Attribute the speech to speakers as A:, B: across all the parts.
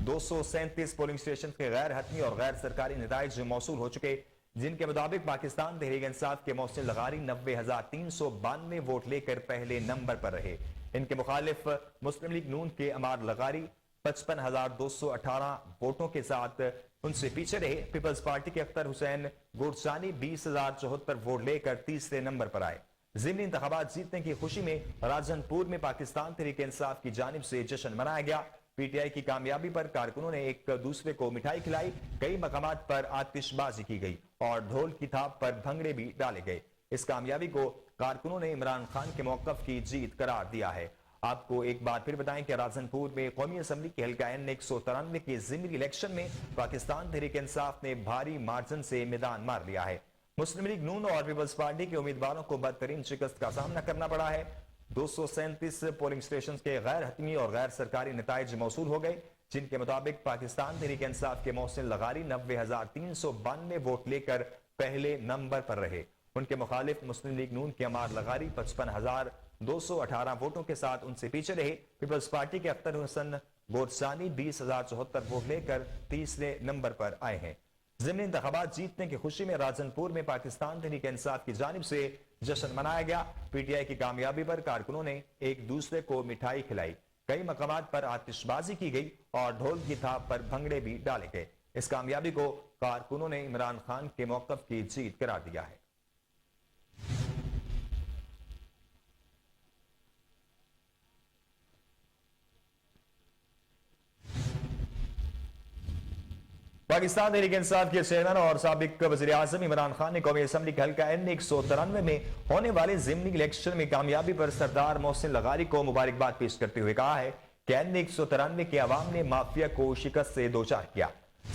A: 237 polling station کے غیر حتمی اور غیر سرکاری نتائج موصول ہو چکے، جن کے مطابق پاکستان تحریک انصاف کے محسن لغاری 90,392 ووٹ لے کر پہلے نمبر پر رہے۔ ان کے مخالف مسلم لیگ نون کے عمار لغاری 55,218 ووٹوں کے ساتھ ان سے پیچھے رہے۔ پیپلز پارٹی کے اختر حسین گورسانی 20,074 ووٹ لے کر تیسرے نمبر پر آئے۔ ضمنی انتخابات جیتنے کی خوشی میں راجن پور میں پاکستان تحریک انصاف کی جانب سے جشن منایا گیا۔ پی ٹی آئی کی کامیابی پر کارکنوں نے ایک دوسرے کو مٹھائی کھلائی، کئی مقامات پر آتش بازی کی گئی اور ڈھول کی تھاپ پر بھنگڑے بھی ڈالے گئے۔ اس کامیابی کو کارکنوں نے عمران خان کے موقف کی جیت قرار دیا ہے۔ آپ کو ایک بار پھر بتائیں کہ راجن پور میں قومی اسمبلی کے حلقہ N 193 کے ضمنی الیکشن میں پاکستان تحریک انصاف نے بھاری مارجن سے میدان مار لیا ہے۔ مسلم لیگ نون اور پیپلز پارٹی کے امیدواروں کو بدترین شکست کا سامنا کرنا پڑا ہے۔ 237 پولنگ سٹیشنز کے غیر حتمی اور غیر سرکاری نتائج موصول ہو گئے، جن کے مطابق پاکستان تحریک انصاف کے محسن لغاری 90,392 ووٹ لے کر پہلے نمبر پر رہے۔ ان کے مخالف مسلم لیگ نون کے عمار لغاری 55,218 ووٹوں کے ساتھ ان سے پیچھے رہے۔ پیپلز پارٹی کے اختر حسن گورسانی 20,074 ووٹ لے کر تیسرے نمبر پر آئے ہیں۔ ضمنی انتخابات جیتنے کی خوشی میں راجن پور میں پاکستان تحریک انصاف کی جانب سے جشن منایا گیا۔ پی ٹی آئی کی کامیابی پر کارکنوں نے ایک دوسرے کو مٹھائی کھلائی، کئی مقامات پر آتش بازی کی گئی اور ڈھول کی تھاپ پر بھنگڑے بھی ڈالے گئے۔ اس کامیابی کو کارکنوں نے عمران خان کے موقف کی جیت قرار دیا ہے۔ پاکستان تحریک انصاف کے چیئرمین اور سابق وزیر اعظم عمران خان نے قومی اسمبلی کے حلقہ N 193 میں ہونے والے ضمنی الیکشن میں کامیابی پر سردار محسن لغاری کو مبارکباد پیش کرتے ہوئے کہا ہے کہ N 193 کے عوام نے مافیا کو شکست سے دوچار کیا۔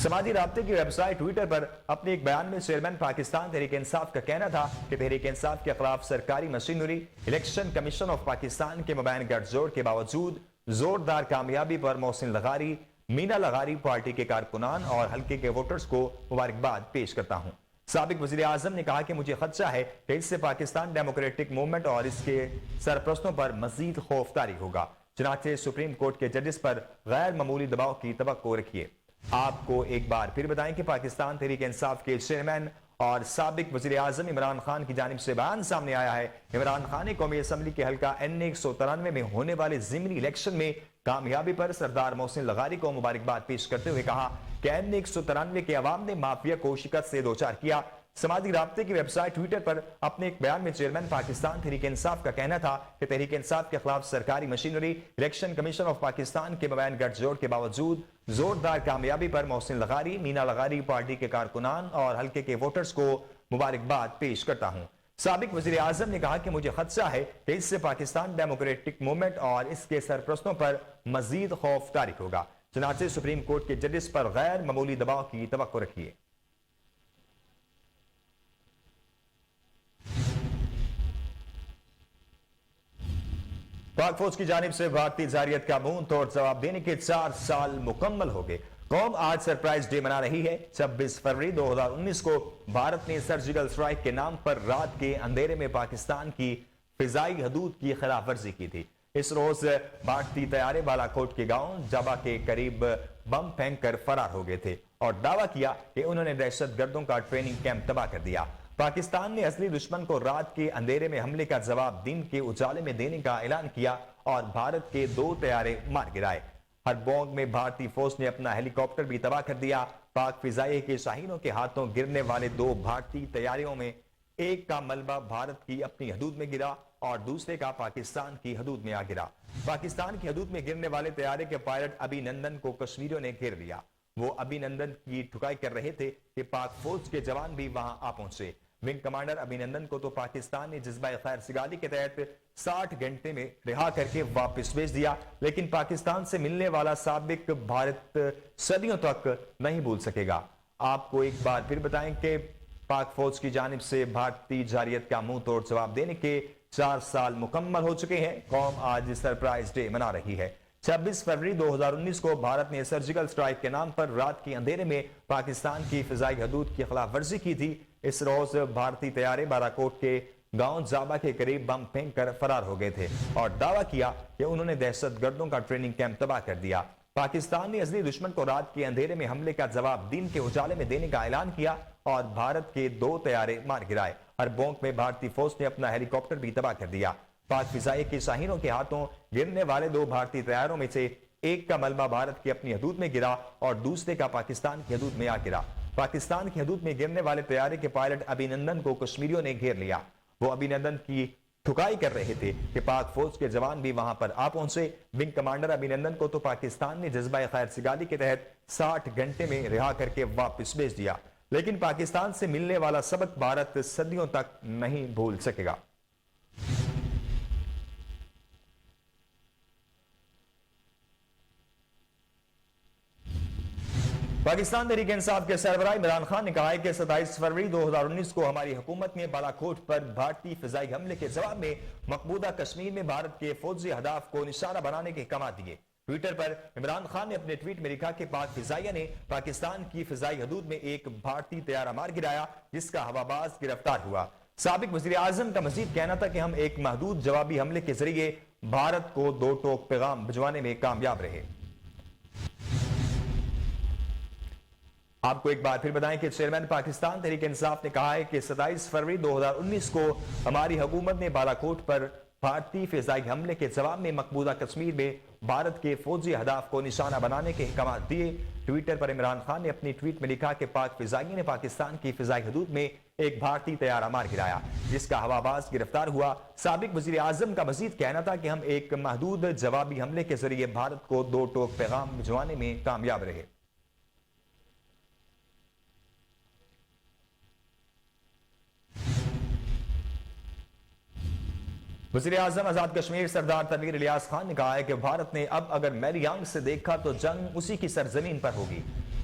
A: سماجی رابطے کی ویب سائٹ ٹویٹر پر اپنے ایک بیان میں چیئرمین پاکستان تحریک انصاف کا کہنا تھا کہ تحریک انصاف کے خلاف سرکاری machinery election commission of Pakistan کے مبین گٹھ جوڑ کے باوجود زوردار کامیابی پر محسن لغاری، مینا لغاری پارٹی کے کارکنان اور حلقے کے ووٹرز کو مبارکباد پیش کرتا ہوں۔ سابق وزیر اعظم نے کہا کہ مجھے خدشہ ہے کہ اس سے پاکستان ڈیموکریٹک موومنٹ اور اس کے سرپرستوں پر مزید خوف طاری ہوگا، چنانچہ سپریم کورٹ کے ججز پر غیر معمولی دباؤ کی توقع رکھیے۔ آپ کو ایک بار پھر بتائیں کہ پاکستان تحریک انصاف کے چیئرمین اور سابق وزیر اعظم عمران خان کی جانب سے بیان سامنے آیا ہے۔ عمران خان نے قومی اسمبلی کے حلقہ N 193 میں ہونے والے ضمنی الیکشن میں کامیابی پر سردار محسن لغاری کو مبارکباد پیش کرتے ہوئے کہا کہ N 193 کے عوام نے مافیا کو شکست سے دوچار کیا۔ سماجی رابطے کی ویب سائٹ ٹویٹر پر اپنے ایک بیان میں چیئرمین پاکستان تحریک انصاف کا کہنا تھا کہ تحریک انصاف کے خلاف سرکاری machinery election commission of Pakistan کے مبین گٹھ جوڑ کے باوجود زوردار کامیابی پر محسن لغاری، مینا لغاری پارٹی کے کارکنان اور حلقے کے ووٹرز کو مبارکباد پیش کرتا ہوں۔ سابق وزیر اعظم نے کہا کہ مجھے خدشہ ہے کہ اس سے پاکستان ڈیموکریٹک موومنٹ اور اس کے سرپرستوں پر مزید خوف طاری ہوگا، چنانچہ سپریم کورٹ کے ججز پر غیر معمولی دباؤ کی توقع رکھیے۔ پاک فوج کی جانب سے بھارتی جارحیت کا منہ توڑ جواب دینے کے 4 سال مکمل ہو گئے۔ قوم آج سرپرائز ڈے منا رہی ہے۔ 26 فروری 2019 کو بھارت نے سرجیکل اسٹرائیک کے نام پر رات کے اندھیرے میں پاکستان کی فضائی حدود کی خلاف ورزی کی تھی۔ اس روز بھارتی طیارے بالاکوٹ کے گاؤں جابا کے قریب بم پھینک کر فرار ہو گئے تھے اور دعویٰ کیا کہ انہوں نے دہشت گردوں کا ٹریننگ کیمپ تباہ کر دیا۔ پاکستان نے اصلی دشمن کو رات کے اندھیرے میں حملے کا جواب دن کے اجالے میں دینے کا اعلان کیا اور بھارت کے 2 طیارے مار گرائے۔ ہربونگ میں بھارتی فوج نے اپنا ہیلی کاپٹر بھی تباہ کر دیا۔ پاک فضائیہ کے شاہینوں کے ہاتھوں گرنے والے 2 بھارتی طیاروں میں ایک کا ملبہ بھارت کی اپنی حدود میں گرا اور دوسرے کا پاکستان کی حدود میں آ گرا۔ پاکستان کی حدود میں گرنے والے طیارے کے پائلٹ ابھی نندن کو کشمیریوں نے گھیر لیا۔ وہ ابھی نندن کی ٹھکائی کر رہے تھے کہ پاک فوج کے جوان بھی وہاں آ پہنچے۔ ونگ کمانڈر ابھی نندن کو تو پاکستان نے جذبہ خیر سگالی کے تحت 60 گھنٹے میں رہا کر کے واپس بھیج دیا، لیکن پاکستان سے ملنے والا سابق بھارت صدیوں تک نہیں بھول سکے گا۔ آپ کو ایک بار پھر بتائیں کہ پاک فوج کی جانب سے بھارتی جارحیت کا منہ توڑ جواب دینے کے 4 سال مکمل ہو چکے ہیں۔ قوم آج سرپرائز ڈے منا رہی ہے۔ 26 فروری 2019 کو بھارت نے سرجیکل اسٹرائیک کے نام پر رات کے اندھیرے میں پاکستان کی فضائی حدود کی خلاف ورزی کی تھی۔ اس روز بھارتی طیارے بالاکوٹ کے گاؤں جابا کے قریب بم پھینک کر فرار ہو گئے تھے اور دعویٰ کیا کہ انہوں نے دہشت گردوں کا ٹریننگ کیمپ تباہ کر دیا۔ پاکستان نے ازلی دشمن کو رات کے اندھیرے میں حملے کا جواب دن کے اجالے میں دینے کا اعلان کیا اور بھارت کے 2 طیارے مار گرائے۔ اربونک میں بھارتی فوج نے اپنا ہیلی کاپٹر بھی تباہ کر دیا۔ پاک فضائیہ کے شاہینوں کے ہاتھوں گرنے والے 2 بھارتی طیاروں میں سے ایک کا ملبہ بھارت کی اپنی حدود میں گرا اور دوسرے کا پاکستان کی حدود میں آ گرا۔ پاکستان کی حدود میں گرنے والے طیارے کے پائلٹ ابھینندن کو کشمیریوں نے گھیر لیا۔ وہ ابھینندن کی ٹھکائی کر رہے تھے کہ پاک فوج کے جوان بھی وہاں پر آ پہنچے۔ ونگ کمانڈر ابھینندن کو تو پاکستان نے جذبہ خیر سگالی کے تحت 60 گھنٹے میں رہا کر کے واپس بھیج دیا، لیکن پاکستان سے ملنے والا سبق بھارت صدیوں تک نہیں بھول سکے گا۔ پاکستان تحریک انصاف کے سربراہ عمران خان نے کہا ہے کہ 27 فروری 2019 کو ہماری حکومت نے بالاکوٹ پر بھارتی فضائی حملے کے جواب میں مقبوضہ کشمیر میں بھارت کے فوجی اہداف کو نشانہ بنانے کے احکامات دیے۔ ٹویٹر پر عمران خان نے اپنے ٹویٹ میں لکھا کہ پاک فضائیہ نے پاکستان کی فضائی حدود میں ایک بھارتی طیارہ مار گرایا جس کا ہواباز گرفتار ہوا۔ سابق وزیر اعظم کا مزید کہنا تھا کہ ہم ایک محدود جوابی حملے کے ذریعے بھارت کو 2 ٹوک پیغام بھجوانے میں کامیاب رہے۔ آپ کو ایک بار پھر بتائیں کہ چیئرمین پاکستان تحریک انصاف نے کہا ہے کہ 27 فروری 2019 کو ہماری حکومت نے بالاکوٹ پر بھارتی فضائی حملے کے جواب میں مقبوضہ کشمیر میں بھارت کے فوجی اہداف کو نشانہ بنانے کے احکامات دیے۔ ٹویٹر پر عمران خان نے اپنی ٹویٹ میں لکھا کہ پاک فضائیہ نے پاکستان کی فضائی حدود میں ایک بھارتی طیارہ مار گرایا جس کا ہواباز گرفتار ہوا۔ سابق وزیر اعظم کا مزید کہنا تھا کہ ہم ایک محدود جوابی حملے کے ذریعے بھارت کو 2 ٹوک پیغام بھجوانے میں کامیاب رہے۔ وزیر اعظم آزاد کشمیر سردار تنویر الیاس خان نے کہا ہے کہ بھارت نے اب اگر میری آنکھ سے دیکھا تو جنگ اسی کی سرزمین پر ہوگی۔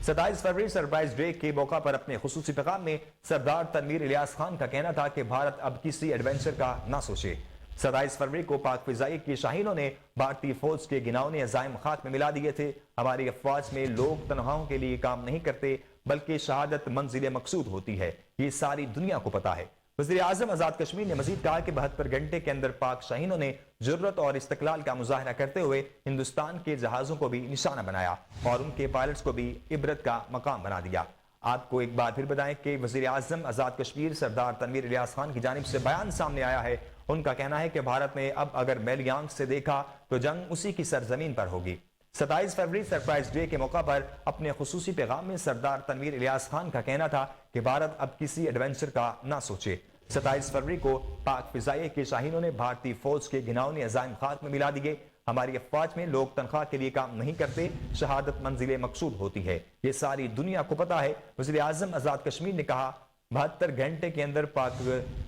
A: 27 فروری سرپرائز ڈے کے موقع پر اپنے خصوصی پیغام میں سردار تنویر الیاس خان کا کہنا تھا کہ بھارت اب کسی ایڈونچر کا نہ سوچے۔ 27 فروری کو پاک فضائیہ کی شاہینوں نے بھارتی فوج کے گناؤنے عزائم خاک میں ملا دیے تھے۔ ہماری افواج میں لوگ تنخواہوں کے لیے کام نہیں کرتے بلکہ شہادت منزل مقصود ہوتی ہے، یہ ساری دنیا کو پتا ہے۔ وزیر اعظم آزاد کشمیر نے مزید کہا کہ 72 گھنٹے کے اندر پاک شاہینوں نے جرت اور استقلال کا مظاہرہ کرتے ہوئے ہندوستان کے جہازوں کو بھی نشانہ بنایا اور ان کے پائلٹس کو بھی عبرت کا مقام بنا دیا۔ آپ کو ایک بار پھر بتائیں کہ وزیر اعظم آزاد کشمیر سردار تنویر الیاس خان کی جانب سے بیان سامنے آیا ہے۔ ان کا کہنا ہے کہ بھارت نے اب اگر میری آنکھ سے دیکھا تو جنگ اسی کی سرزمین پر ہوگی۔ 27 فروری سرپرائز ڈے کے موقع پر اپنے خصوصی پیغام میں سردار تنویر الیاس خان کا کہنا تھا کہ بھارت اب کسی ایڈونچر کا نہ سوچے۔ 27 فروری کو پاک فضائیہ کے شاہینوں نے بھارتی فوج کے گناؤنے عزائم خاک میں ملا دیے۔ ہماری افواج میں لوگ تنخواہ کے لیے کام نہیں کرتے، شہادت منزل مقصود ہوتی ہے، یہ ساری دنیا کو پتا ہے۔ وزیر اعظم آزاد کشمیر نے کہا 72 گھنٹے کے اندر پاک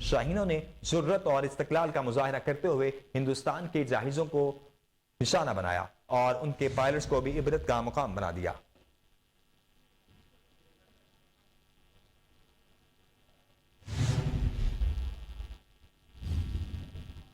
A: شاہینوں نے جرت اور استقلال کا مظاہرہ کرتے ہوئے ہندوستان کے جہازوں کو نشانہ بنایا اور ان کے پائلٹس کو بھی عبرت کا مقام بنا دیا۔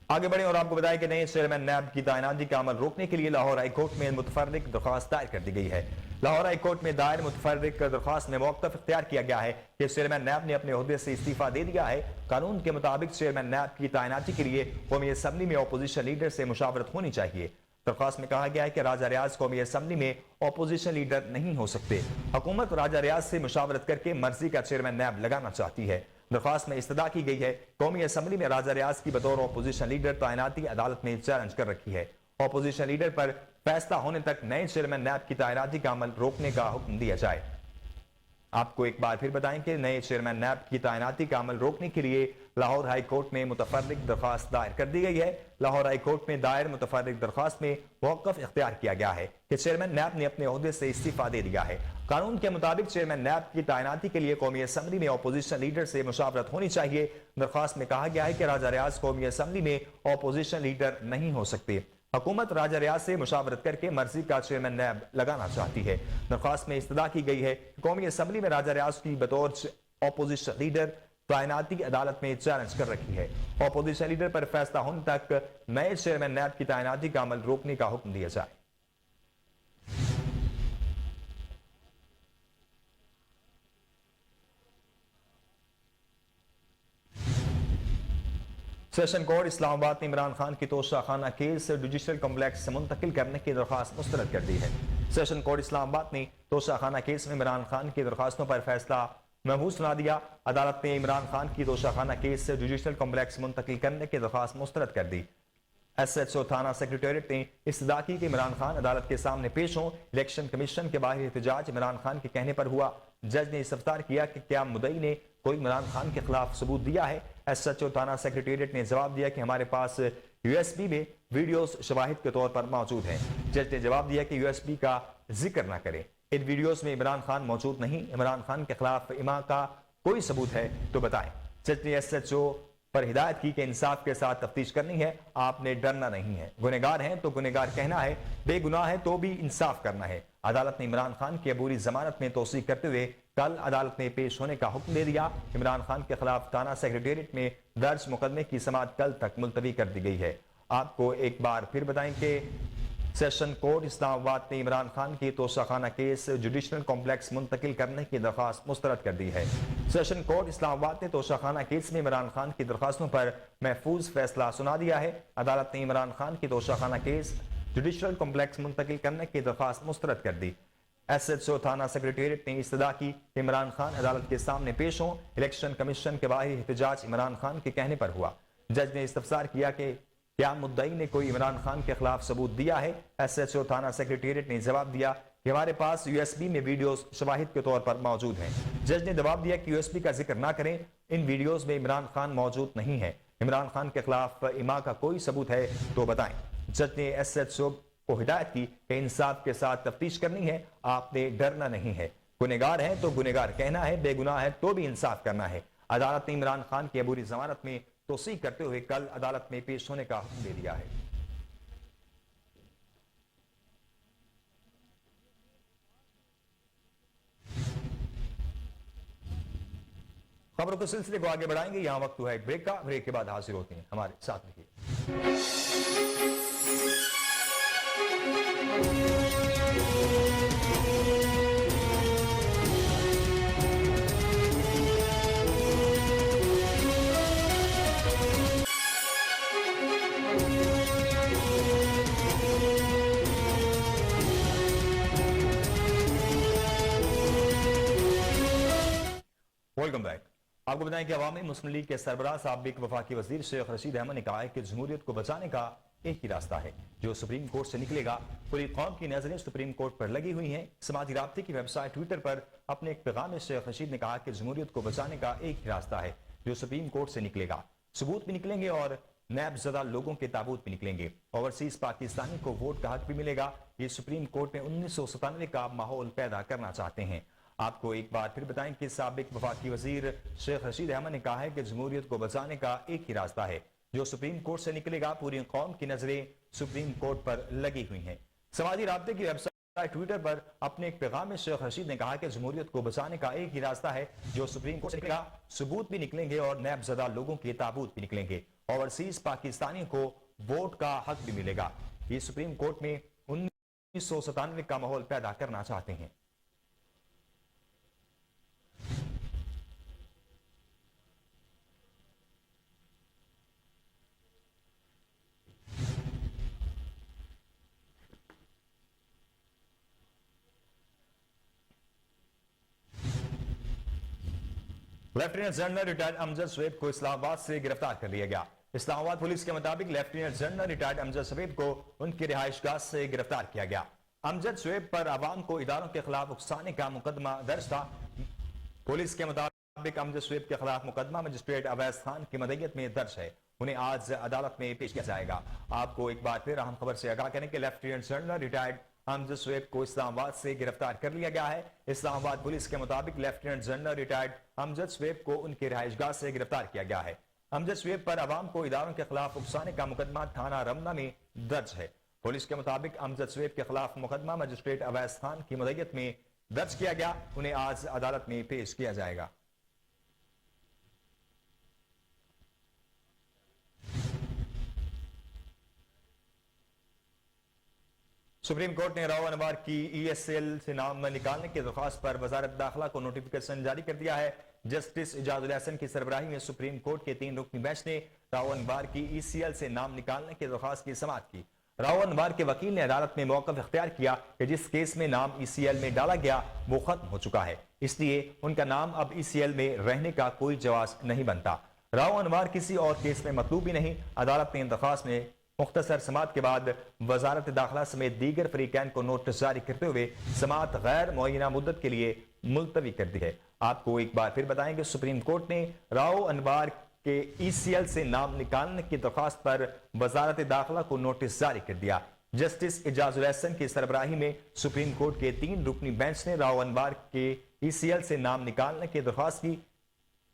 A: آگے بڑھیں اور آپ کو بتائیں کہ نئے چیئرمین نیب کی تعیناتی کا عمل روکنے کے لیے لاہور ہائی کورٹ میں متفرق درخواست دائر کر دی گئی ہے۔ لاہور ہائی کورٹ میں دائر متفرق درخواست میں موقف اختیار کیا گیا ہے کہ چیئرمین نیب نے اپنے عہدے سے استعفیٰ دے دیا ہے۔ قانون کے مطابق چیئرمین نیب کی تعیناتی کے لیے قومی اسمبلی میں اپوزیشن لیڈر سے مشاورت ہونی چاہیے۔ درخواست میں کہا گیا ہے کہ راجہ ریاض قومی اسمبلی میں اپوزیشن لیڈر نہیں ہو سکتے۔ حکومت راجہ ریاض سے مشاورت کر کے مرضی کا چیئرمین نیب لگانا چاہتی ہے۔ درخواست میں استدعا کی گئی ہے قومی اسمبلی میں راجہ ریاض کی بطور اپوزیشن لیڈر تعیناتی عدالت میں چیلنج کر رکھی ہے۔ اپوزیشن لیڈر پر فیصلہ ہونے تک نئے چیئرمین نیب کی تعیناتی کا عمل روکنے کا حکم دیا جائے۔ آپ کو ایک بار پھر بتائیں کہ نئے چیئرمین نیب کی تعیناتی کا عمل روکنے کے لیے لاہور ہائی کورٹ میں متفرق درخواست دائر کر دی گئی ہے۔ لاہور ہائی کورٹ میں دائر متفرق درخواست میں موقف اختیار کیا گیا ہے کہ چیئرمین نیب نے اپنے عہدے سے استعفیٰ دے دیا ہے۔ قانون کے مطابق چیئرمین نیب کی تعیناتی کے لیے قومی اسمبلی میں اپوزیشن لیڈر سے مشاورت ہونی چاہیے۔ درخواست میں کہا گیا ہے کہ راجہ ریاض قومی اسمبلی میں اپوزیشن لیڈر نہیں ہو سکتے۔ حکومت راجہ ریاض سے مشاورت کر کے مرضی کا چیئرمین نیب لگانا چاہتی ہے۔ درخواست میں استدعا کی گئی ہے کہ قومی اسمبلی میں راجہ ریاض کی بطور اپوزیشن لیڈر تعیناتی عدالت میں چیلنج کر رکھی ہے۔ اپوزیشن لیڈر پر فیصلہ ہونے تک نئے چیئرمین نیب کی تعیناتی کا عمل روکنے کا حکم دیا جائے۔ سیشن کورٹ اسلام آباد نے عمران خان کی توشہ خانہ کیس جوڈیشل کمپلیکس سے منتقل کرنے کی درخواست مسترد کر دی ہے۔ سیشن کورٹ اسلام آباد نے توشہ خانہ کیس میں عمران خان کی درخواستوں پر فیصلہ محفوظ سنا دیا۔ عدالت نے عمران خان کی توشہ خانہ کیس سے جوڈیشل کمپلیکس منتقل کرنے کی درخواست مسترد کر دی۔ ایس ایچ او تھانہ سیکریٹریٹ نے استدعا کی کہ عمران خان عدالت کے سامنے پیش ہوں۔ الیکشن کمیشن کے باہر احتجاج عمران خان کے کہنے پر ہوا۔ جج نے استفسار کیا کہ کیا مدعی نے کوئی عمران خان کے خلاف ثبوت دیا ہے۔ ایس ایچ او تھانہ سیکریٹریٹ نے جواب دیا کہ ہمارے پاس یو ایس بی میں ویڈیوز شواہد کے طور پر موجود ہیں۔ جج نے جواب دیا کہ یو ایس بی کا ذکر نہ کریں، ان ویڈیوز میں عمران خان موجود نہیں۔ عمران خان کے خلاف اماں کا کوئی ثبوت ہے تو بتائیں۔ جج نے ایس ایچ او پر ہدایت کی کہ انصاف کے ساتھ تفتیش کرنی ہے، آپ نے ڈرنا نہیں ہے۔ گنہگار ہیں تو گنہگار کہنا ہے، بے گناہ ہے تو بھی انصاف کرنا ہے۔ عدالت نے عمران خان کی عبوری ضمانت میں توثیق کرتے ہوئے کل عدالت میں پیش ہونے کا حکم دے دیا۔ عمران خان کے خلاف تھانہ سیکریٹریٹ میں درج مقدمے کی سماعت کل تک ملتوی کر دی گئی ہے۔ آپ کو ایک بار پھر بتائیں کہ سیشن کورٹ اسلام آباد نے عمران خان کی توشہ خانہ کیس جوڈیشل کمپلیکس منتقل کرنے کی درخواست مسترد کر دی ہے۔ سیشن کورٹ اسلام آباد نے توشہ خانہ کیس میں عمران خان کی درخواستوں پر محفوظ فیصلہ سنا دیا ہے۔ عدالت نے عمران خان کی توشہ خانہ کیس جوڈیشل کمپلیکس منتقل کرنے کی درخواست مسترد کر دی۔ ایس ایچ او تھانہ سیکریٹریٹ نے استدعا کی کہ عمران خان عدالت کے سامنے پیش ہوں۔ الیکشن کمیشن کے باہر احتجاج عمران خان کے کہنے پر ہوا۔ جج نے استفسار کیا کہ کیا مدعی نے کوئی عمران خان کے خلاف ثبوت دیا ہے۔ ایس ایچ او تھانہ سیکریٹریٹ نے جواب دیا کہ ہمارے پاس یو ایس بی میں ویڈیوز شواہد کے طور پر موجود ہیں۔ جج نے جواب دیا کہ یو ایس بی کا ذکر نہ کریں، ان ویڈیوز میں عمران خان موجود نہیں ہے۔ عمران خان کے خلاف اماں کا کوئی ثبوت ہے تو بتائیں۔ جج نے ایس ایچ او کو ہدایت کی کہ انصاف کے ساتھ تفتیش کرنی ہے، آپ نے ڈرنا نہیں ہے۔ گنہگار ہیں تو گنہگار کہنا ہے، بے گناہ ہے تو بھی انصاف کرنا ہے۔ عدالت نے عمران خان کی عبوری ضمانت میں توثیق کرتے ہوئے کل عدالت میں پیش ہونے کا حکم دے دیا ہے۔ خبروں کے سلسلے کو آگے بڑھائیں گے، یہاں وقت ہوا ایک بریک کا۔ بریک کے بعد حاضر ہوتے ہیں، ہمارے ساتھ رہیے۔ Welcome back. آپ کو بتائیں کہ عوامی مسلم لیگ کے سربراہ سابق وفاقی وزیر شیخ رشید احمد نے کہا ہے کہ جمہوریت کو بچانے کا ایک ہی راستہ ہے جو سپریم کورٹ سے نکلے گا۔ پوری قوم کی نظریں سپریم کورٹ پر لگی ہوئی ہیں۔ سماجی رابطے کی ویب سائٹ ٹویٹر پر اپنے ایک پیغام میں شیخ رشید نے کہا کہ جمہوریت کو بچانے کا ایک ہی راستہ ہے جو سپریم کورٹ سے نکلے گا۔ ثبوت بھی نکلیں گے اور نیب زدہ لوگوں کے تابوت بھی نکلیں گے۔ اوورسیز پاکستانی کو ووٹ کا حق بھی ملے گا۔ یہ سپریم کورٹ میں 1997 کا ماحول پیدا کرنا چاہتے ہیں۔ آپ کو ایک بار پھر بتائیں کہ سابق وفاقی وزیر شیخ رشید احمد نے کہا ہے کہ جمہوریت کو بچانے کا ایک ہی راستہ ہے جو سپریم کورٹ سے نکلے گا۔ پوری قوم کی نظریں سپریم کورٹ پر لگی ہوئی ہیں۔ سماجی رابطے کی ویب سائٹ ٹویٹر پر اپنے ایک پیغام میں شیخ رشید نے کہا کہ جمہوریت کو بچانے کا ایک ہی راستہ ہے جو سپریم کورٹ سے نکلے گا۔ ثبوت بھی نکلیں گے اور نیب زدہ لوگوں کے تابوت بھی نکلیں گے۔ اوورسیز پاکستانیوں کو ووٹ کا حق بھی ملے گا۔ یہ سپریم کورٹ میں 1997 کا ماحول پیدا کرنا چاہتے ہیں۔ لیفٹیننٹ جنرل ریٹائرڈ امجد شعیب کو اسلام آباد سے گرفتار کر لیا گیا۔ اسلام آباد پولیس کے مطابق لیفٹیننٹ جنرل ریٹائرڈ امجد شعیب کو ان کی رہائش گاہ سے گرفتار کیا گیا۔ امجد شعیب پر عوام کو اداروں کے خلاف اکسانے کا مقدمہ درج تھا۔ پولیس کے مطابق امجد شعیب کے خلاف مقدمہ مجسٹریٹ اویس خان کی مدعیت میں درج ہے۔ انہیں آج عدالت میں پیش کیا جائے گا۔ آپ کو ایک بار پھر اہم خبر سے آگاہ کریں کہ لیفٹیننٹ جنرل ریٹائرڈ امجد شعیب کو اسلام آباد سے گرفتار کر لیا گیا ہے۔ اسلام آباد پولیس کے مطابق لیفٹیننٹ جنرل ریٹائرڈ امجد شعیب کو ان کی رہائش گاہ سے گرفتار کیا گیا ہے۔ امجد شعیب پر عوام کو اداروں کے خلاف اکسانے کا مقدمہ تھانہ رمنا میں درج ہے۔ پولیس کے مطابق امجد شعیب کے خلاف مقدمہ مجسٹریٹ اویس خان کی مدعیت میں درج کیا گیا۔ انہیں آج عدالت میں پیش کیا جائے گا۔ سپریم کورٹ نے راؤ انور کی ای ایس ایل سے نام نکالنے کی درخواست پر وزارت داخلہ کو نوٹیفیکیشن جاری کر دیا ہے۔ جسٹس اجاز الحسن کی سربراہی میں سپریم کورٹ کے 3 رکنی بینچ نے راؤ انور کی ای سی ایل سے نام نکالنے کی درخواست کی سماعت کی۔ راؤ انوار کے وکیل نے عدالت میں موقف اختیار کیا کہ جس کیس میں نام ECL میں ڈالا گیا وہ ختم ہو چکا ہے، اس لیے ان کا نام اب ECL میں رہنے کا کوئی جواز نہیں بنتا۔ راؤ انوار کسی اور کیس میں مطلوب ہی نہیں۔ عدالت نے ان درخواست میں مختصر سماعت کے بعد وزارت داخلہ سمیت دیگر فریقین کو نوٹس جاری کرتے ہوئے سماعت غیر معینہ مدت کے لیے ملتوی کر دی ہے۔ آپ کو ایک بار پھر بتائیں کہ سپریم کورٹ نے راؤ انوار کے ECL سے نام نکالنے کی درخواست پر وزارت داخلہ کو نوٹس جاری کر دیا۔ جسٹس اعجاز الاحسن کی سربراہی میں سپریم کورٹ کے 3 رکنی بینچ نے راؤ انوار کے ECL سے نام نکالنے کی درخواست کی۔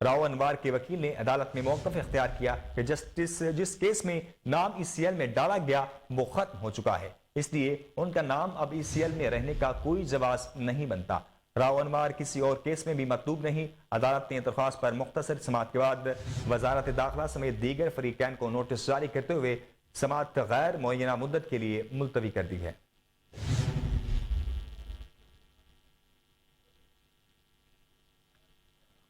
A: راؤ انوار کے وکیل نے عدالت میں موقف اختیار کیا کہ جس کیس میں نام ECL میں ڈالا گیا وہ ختم ہو چکا ہے، اس لیے ان کا نام اب ECL میں رہنے کا کوئی جواز نہیں بنتا۔ راؤ انوار کسی اور کیس میں بھی مطلوب نہیں۔ عدالت نے درخواست پر مختصر سماعت کے بعد وزارت داخلہ سمیت دیگر فریقین کو نوٹس جاری کرتے ہوئے سماعت غیر معینہ مدت کے لیے ملتوی کر دی ہے۔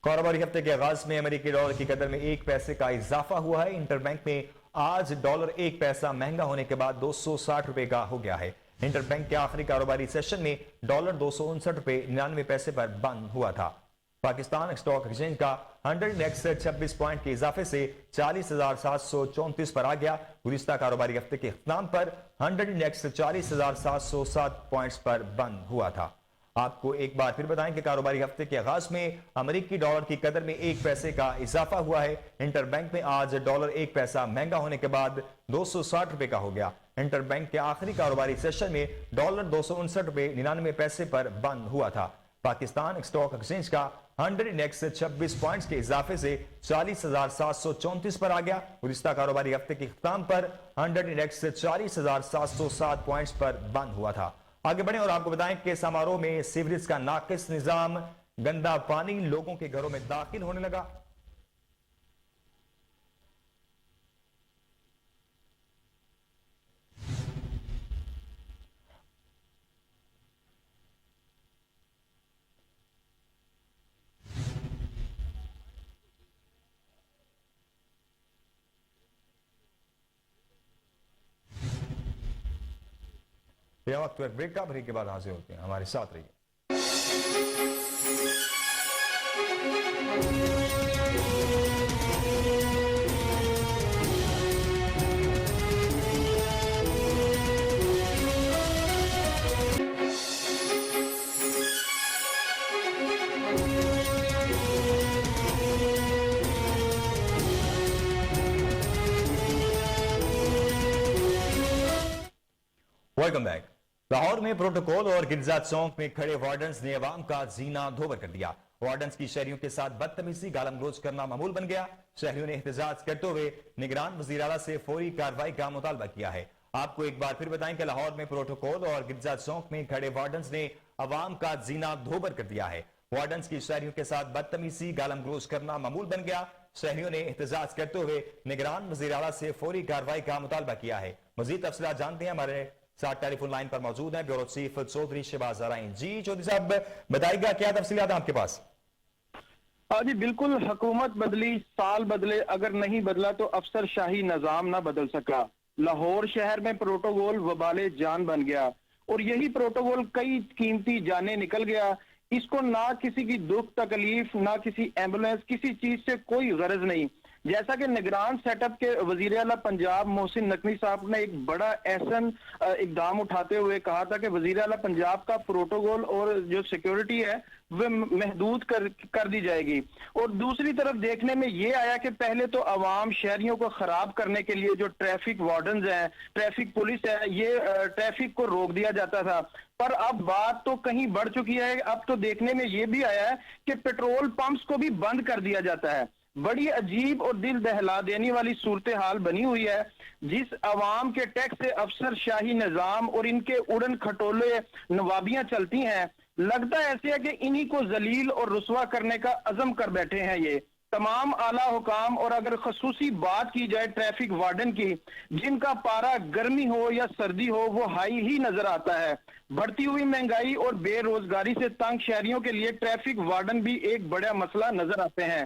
A: کاروباری ہفتے کے آغاز میں امریکی ڈالر کی قدر میں 1 پیسے کا اضافہ ہوا ہے۔ انٹر بینک میں آج ڈالر 1 پیسہ مہنگا ہونے کے بعد 260 روپے کا ہو گیا ہے۔ انٹر بینک کے آخری کاروباری سیشن میں ڈالر 259 روپے 99 پیسے پر بند ہوا تھا۔ پاکستان اسٹاک ایکسچینج کا 100 انڈیکس 26 پوائنٹ کے اضافے سے 40,734 پر آ گیا۔ گزشتہ کاروباری ہفتے کے اختتام پر 100 انڈیکس 40,707 پوائنٹس پر بند ہوا تھا۔ آپ کو ایک بار پھر بتائیں کہ کاروباری ہفتے کے آغاز میں امریکی ڈالر کی قدر میں 1 پیسے کا اضافہ ہوا ہے۔ انٹر بینک میں آج ڈالر 1 پیسہ مہنگا ہونے کے بعد 260 روپے کا ہو گیا۔ انٹر بینک کے آخری کاروباری سیشن میں ڈالر 259 روپے 99 پیسے پر بند ہوا تھا۔ پاکستان اسٹاک ایکسچینج کا 100 انڈیکس 26 پوائنٹس کے اضافے سے 40,734 پر آ گیا۔ گزشتہ کاروباری ہفتے کے اختتام پر 100 انڈیکس 40,707 پوائنٹس پر بند ہوا تھا۔ آگے بڑھیں اور آپ کو بتائیں کہ سمارو میں سیوریج کا ناقص نظام، گندا پانی لوگوں کے گھروں میں داخل ہونے لگا۔ یہ وقت ایک بریک کا، بریک کے بعد حاضر ہوتے ہیں، ہمارے ساتھ رہیے۔ Welcome back. لاہور میں پروٹوکول اور گرجا چوک میں کھڑے وارڈنز نے عوام کا زینہ دھوبر کر دیا۔ وارڈنز کی شہریوں کے ساتھ بدتمیزی، گالم گلوچ کرنا معمول بن گیا۔ شہریوں نے احتجاج کرتے ہوئے نگران وزیر اعلیٰ سے فوری کارروائی کا مطالبہ کیا ہے۔ آپ کو ایک بار پھر بتائیں کہ لاہور میں پروٹوکول اور گرجا چوک میں کھڑے وارڈنز نے عوام کا زینہ دھوبر کر دیا ہے۔ وارڈنز کی شہریوں کے ساتھ بدتمیزی، گالم گلوچ کرنا معمول بن گیا۔ شہریوں نے احتجاج کرتے ہوئے نگران وزیر اعلیٰ سے فوری کارروائی کا مطالبہ کیا ہے۔ مزید تفصیلات جانتے ہیں، ہمارے ساتھ ٹیلی فون لائن پر موجود ہیں بیورو چیف چودھری شہباز زرائیں۔ جی چودھری صاحب بتائیے گا کیا تفصیلات ہیں آپ کے پاس؟
B: جی بالکل، حکومت بدلی، سال بدلے، اگر نہیں بدلا تو افسر شاہی نظام نہ بدل سکا۔ لاہور شہر میں پروٹوکول وبال جان بن گیا اور یہی پروٹوکول کئی قیمتی جانیں نکل گیا۔ اس کو نہ کسی کی دکھ تکلیف، نہ کسی ایمبولینس، کسی چیز سے کوئی غرض نہیں۔ جیسا کہ نگران سیٹ اپ کے وزیر اعلیٰ پنجاب محسن نقوی صاحب نے ایک بڑا احسن اقدام اٹھاتے ہوئے کہا تھا کہ وزیر اعلیٰ پنجاب کا پروٹوکول اور جو سیکیورٹی ہے وہ محدود کر دی جائے گی۔ اور دوسری طرف دیکھنے میں یہ آیا کہ پہلے تو عوام شہریوں کو خراب کرنے کے لیے جو ٹریفک وارڈنز ہیں، ٹریفک پولیس ہے، یہ ٹریفک کو روک دیا جاتا تھا، پر اب بات تو کہیں بڑھ چکی ہے۔ اب تو دیکھنے میں یہ بھی آیا ہے کہ پیٹرول پمپس کو بھی بند کر دیا جاتا ہے۔ بڑی عجیب اور دل دہلا دینے والی صورتحال بنی ہوئی ہے، جس عوام کے ٹیکس سے افسر شاہی نظام اور ان کے اڑن کھٹولے نوابیاں چلتی ہیں۔ لگتا ایسے ہے کہ انہی کو ذلیل اور رسوا کرنے کا عزم کر بیٹھے ہیں یہ تمام اعلیٰ حکام۔ اور اگر خصوصی بات کی جائے ٹریفک وارڈن کی، جن کا پارا گرمی ہو یا سردی ہو وہ ہائی ہی نظر آتا ہے۔ بڑھتی ہوئی مہنگائی اور بے روزگاری سے تنگ شہریوں کے لیے ٹریفک وارڈن بھی ایک بڑا مسئلہ نظر آتے ہیں۔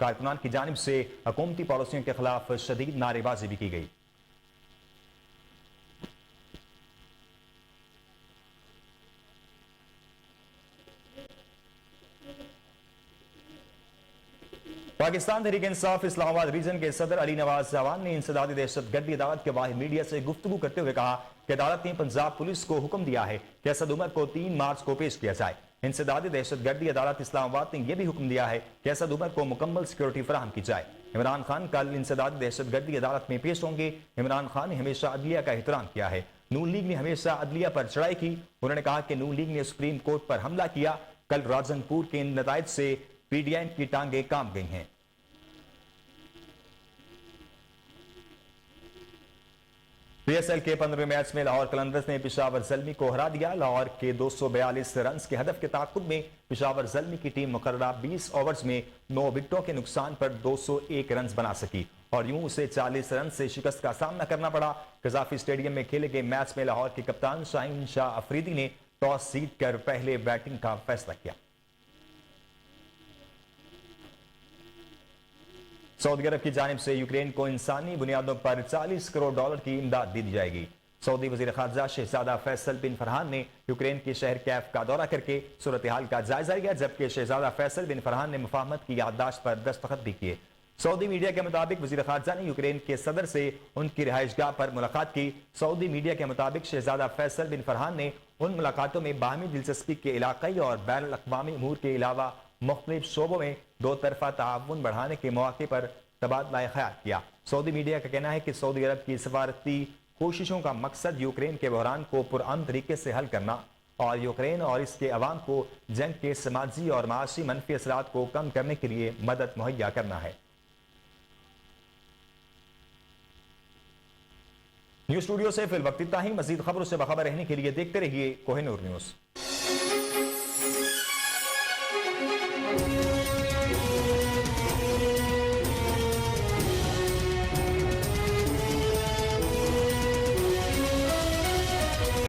A: کارکنان کی جانب سے حکومتی پالیسیوں کے خلاف شدید نعرے بازی بھی کی گئی۔ پاکستان تحریک انصاف اسلام آباد ریجن کے صدر علی نواز اعوان نے انسدادی دہشت گردی عدالت کے باہر میڈیا سے گفتگو کرتے ہوئے کہا کہ عدالت نے پنجاب پولیس کو حکم دیا ہے کہ اسد عمر کو 3 مارچ کو پیش کیا جائے۔ انسدادی دہشت گردی عدالت اسلام آباد نے یہ بھی حکم دیا ہے کہ اسد عمر کو مکمل سیکورٹی فراہم کی جائے۔ عمران خان کل انسدادی دہشت گردی عدالت میں پیش ہوں گے۔ عمران خان نے ہمیشہ عدلیہ کا احترام کیا ہے۔ نون لیگ نے ہمیشہ عدلیہ پر چڑھائی کی۔ انہوں نے کہا کہ نون لیگ نے سپریم کورٹ پر حملہ کیا۔ کل راجن پور کے ان نتائج سے پی ڈی ایم کی ٹانگیں کام گئی ہیں۔ پی ایس ایل کے 15ویں میچ میں لاہور قلندرز نے پشاور زلمی کو ہرا دیا۔ لاہور کے 242 رنز کے ہدف کے تعاقب میں پشاور زلمی کی ٹیم مقررہ 20 اوورز میں 9 وکٹوں کے نقصان پر 201 رنز بنا سکی اور یوں اسے 40 رنز سے شکست کا سامنا کرنا پڑا۔ قذافی اسٹیڈیم میں کھیلے گئے میچ میں لاہور کے کپتان شاہین شاہ افریدی نے ٹاس جیت کر پہلے بیٹنگ کا فیصلہ کیا۔ سعودی عرب کی جانب سے یوکرین کو انسانی بنیادوں پر $40 کروڑ کی امداد دی جائے گی۔ سعودی وزیر خارجہ شہزادہ فیصل بن فرحان نے یوکرین کے شہر کیف کا دورہ کر کے صورتحال کا جائزہ لیا، جبکہ شہزادہ فیصل بن فرحان نے مفاہمت کی یادداشت پر دستخط بھی کیے۔ سعودی میڈیا کے مطابق وزیر خارجہ نے یوکرین کے صدر سے ان کی رہائش گاہ پر ملاقات کی۔ سعودی میڈیا کے مطابق شہزادہ فیصل بن فرحان نے ان ملاقاتوں میں باہمی دلچسپی کے علاقائی اور بین الاقوامی امور کے علاوہ مختلف شعبوں میں دو طرفہ تعاون بڑھانے کے مواقع پر تبادلہ خیال کیا۔ سعودی میڈیا کا کہنا ہے کہ سعودی عرب کی سفارتی کوششوں کا مقصد یوکرین کے بحران کو پرامن طریقے سے حل کرنا اور یوکرین اور اس کے عوام کو جنگ کے سماجی اور معاشی منفی اثرات کو کم کرنے کے لیے مدد مہیا کرنا ہے۔ نیوز اسٹوڈیو سے فی الوقت اتنا ہی۔ مزید خبروں سے باخبر رہنے کے لیے دیکھتے رہیے کوہ نور نیوز۔